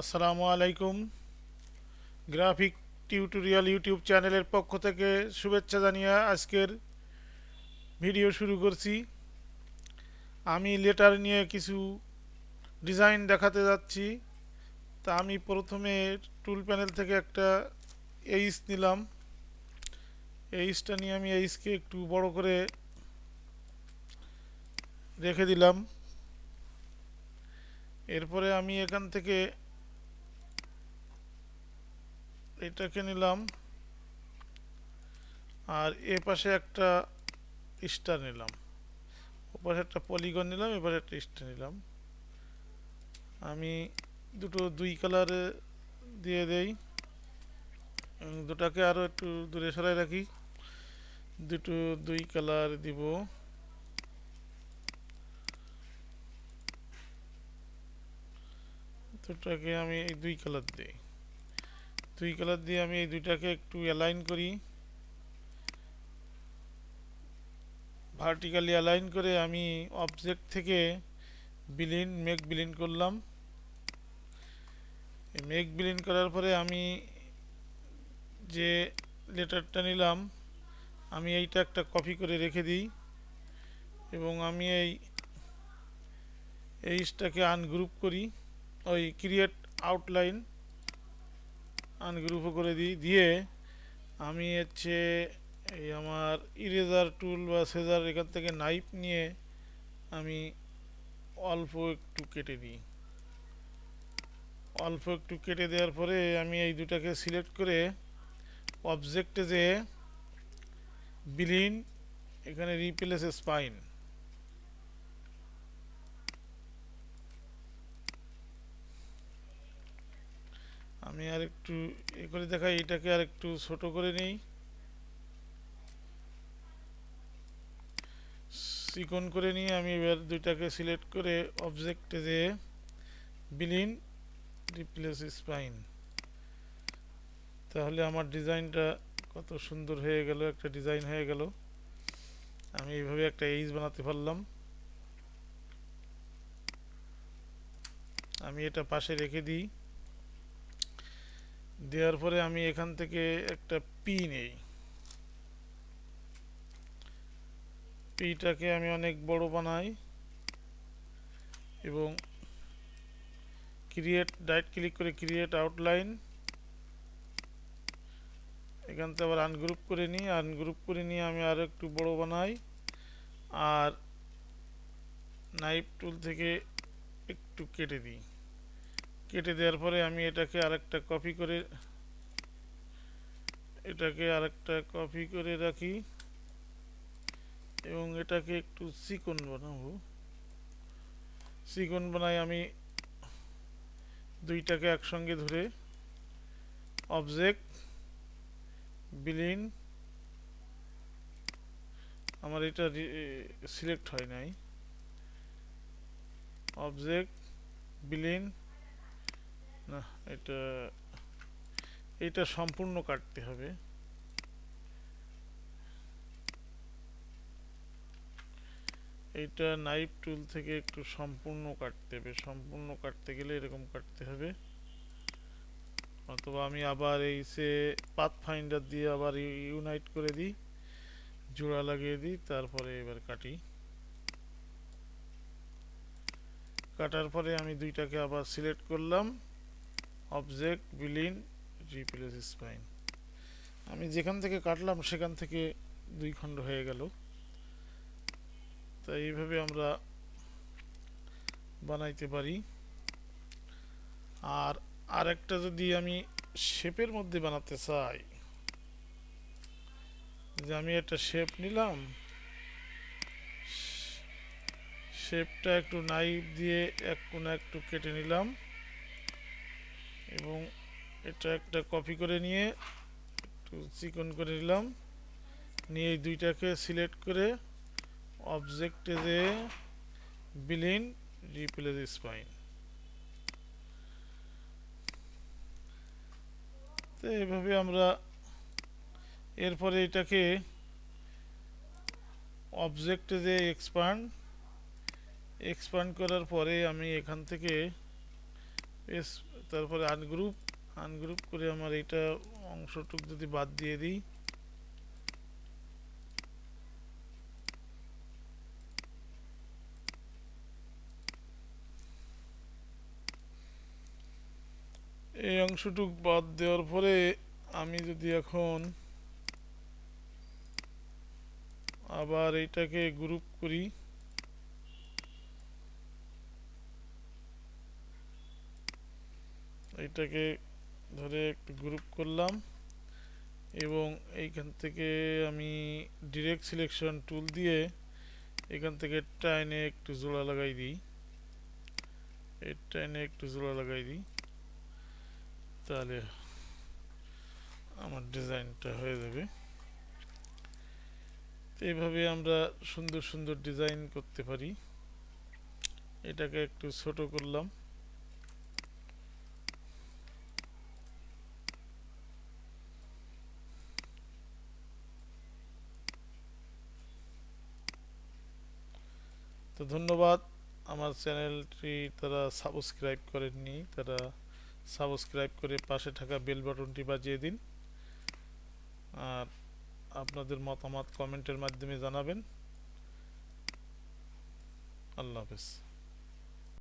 আসসালামু আলাইকুম। Graphic tutorial YouTube চ্যানেলের পক্ষ থেকে শুভেচ্ছা জানিয়ে আজকের ভিডিও শুরু করছি। আমি লেটার নিয়ে কিছু ডিজাইন দেখাতে যাচ্ছি। তা আমি প্রথমে টুল প্যানেল থেকে একটা এইচ নিলাম। এইচটা নিয়ে আমি এইচকে একটু বড় করে রেখে দিলাম। এরপরে আমি এখান থেকে এটাকে নিলাম, আর এ পাশে একটা স্টার নিলাম, ওপাশে একটা পলিগন নিলাম, এবারে একটা স্টার নিলাম। আমি দুটো দুই কালারে দিয়ে দেই এবং দুটাকে আরও একটু দূরে সরাই রাখি। দুটো দুই কালার দিব। দুটাকে আমি এই দুই কালার দিই। দুই কালার দিয়ে আমি এই দুইটাকে একটু অ্যালাইন করি। ভার্টিক্যালি অ্যালাইন করে আমি অবজেক্ট থেকে মেক বিলিন করলাম। এই মেক বিলিন করার পরে আমি যে লেটারটা নিলাম, আমি এইটা একটা কপি করে রেখে দিই এবং আমি এই এইচটাকে আনগ্রুপ করি। ওই ক্রিয়েট আউটলাইন আনগ্রুপও করে দিই। দিয়ে আমি হচ্ছে এই আমার ইরেজার টুল বা সেজার এখান থেকে নাইফ নিয়ে আমি অল্প একটু কেটে দিই। অল্প একটু কেটে দেওয়ার পরে আমি এই দুটাকে সিলেক্ট করে অবজেক্টে যে বিলিন, এখানে রিপ্লেস স্পাইন, আমি আর একটু এ করে দেখাই। এটাকে আর একটু ছোট করে নিই, চিকন করে নিয়ে আমি এবার দুইটাকে সিলেক্ট করে অবজেক্টে যে বিলিন রিপ্লেস স্পাইন, তাহলে আমার ডিজাইনটা কত সুন্দর হয়ে গেল, একটা ডিজাইন হয়ে গেল। আমি এইভাবে একটা এইচ বানাতে পারলাম। আমি এটা পাশে রেখে দিই। দেওয়ার পরে আমি এখান থেকে একটা পি নেই। পিটাকে আমি অনেক বড় বানাই এবং রাইট ক্লিক করে ক্রিয়েট আউটলাইন, এখান থেকে আবার আনগ্রুপ করে নিই। আনগ্রুপ করে নিয়ে আমি আরও একটু বড় বানাই, আর নাইফ টুল থেকে একটু কেটে দিই। কেটে দেওয়ার পরে আমি এটাকে আরেকটা কপি করে রাখি এবং এটাকে একটু চিকন বানাবো। চিকন বানাই আমি দুইটাকে একসঙ্গে ধরে অবজেক্ট বিলিন, আমার এটা সিলেক্ট হয় নাই, অবজেক্ট বিলিন, না, এটা এটা সম্পূর্ণ কাটতে হবে। এটা নাইফ টুল থেকে একটু সম্পূর্ণ কাটতে হবে। সম্পূর্ণ কাটতে গেলে এরকম কাটতে হবে, অথবা আমি আবার এই সে পাথ ফাইন্ডার দিয়ে আবার ইউনাইট করে দিই, জোড়া লাগিয়ে দিই, তারপরে এবার কাটি। কাটার পরে আমি দুইটাকে আবার সিলেক্ট করলাম, অবজেক্ট বিলিন রিপ্লেস স্পাইন। আমি যেখান থেকে কাটলাম সেখান থেকে দুই খণ্ড হয়ে গেল। তাই এইভাবে আমরা বানাইতে পারি। আর আরেকটা যদি আমি শেপের মধ্যে বানাতে চাই, যে আমি একটা শেপ নিলাম, শেপটা একটু নাইফ দিয়ে এক কোণা একটু কেটে নিলাম এবং এটা একটা কপি করে নিয়ে একটু চিকন করে নিলাম। নিয়ে এই দুইটাকে সিলেক্ট করে অবজেক্টে যে বিলিন রিপ্লেস স্পাইন, তো এভাবে আমরা এরপরে এটাকে অবজেক্টে যে এক্সপান্ড করার পরে আমি এখান থেকে তারপরে আনগ্রুপ, আনগ্রুপ করে আমার এইটা অংশটুক যদি বাদ দিয়ে দিই, এই অংশটুক বাদ দেওয়ার পরে আমি যদি এখন আবার এইটাকে গ্রুপ করি, এইটাকে ধরে একটু গ্রুপ করলাম এবং এইখান থেকে আমি ডিরেক্ট সিলেকশন টুল দিয়ে এখান থেকে টাইনে একটু জোড়া লাগাই দিই, এই টাইনে একটু জোড়া লাগাই দিই, তাহলে আমার ডিজাইনটা হয়ে যাবে। এইভাবে আমরা সুন্দর সুন্দর ডিজাইন করতে পারি। এটাকে একটু ছোট করলাম, তো ধন্যবাদ। আমার চ্যানেলটি তারা সাবস্ক্রাইব করেননি, তারা সাবস্ক্রাইব করে পাশে থাকা বেল বাটনটি বাজিয়ে দিন, আর আপনাদের মতামত কমেন্টের মাধ্যমে জানাবেন। আল্লাহ হাফেজ।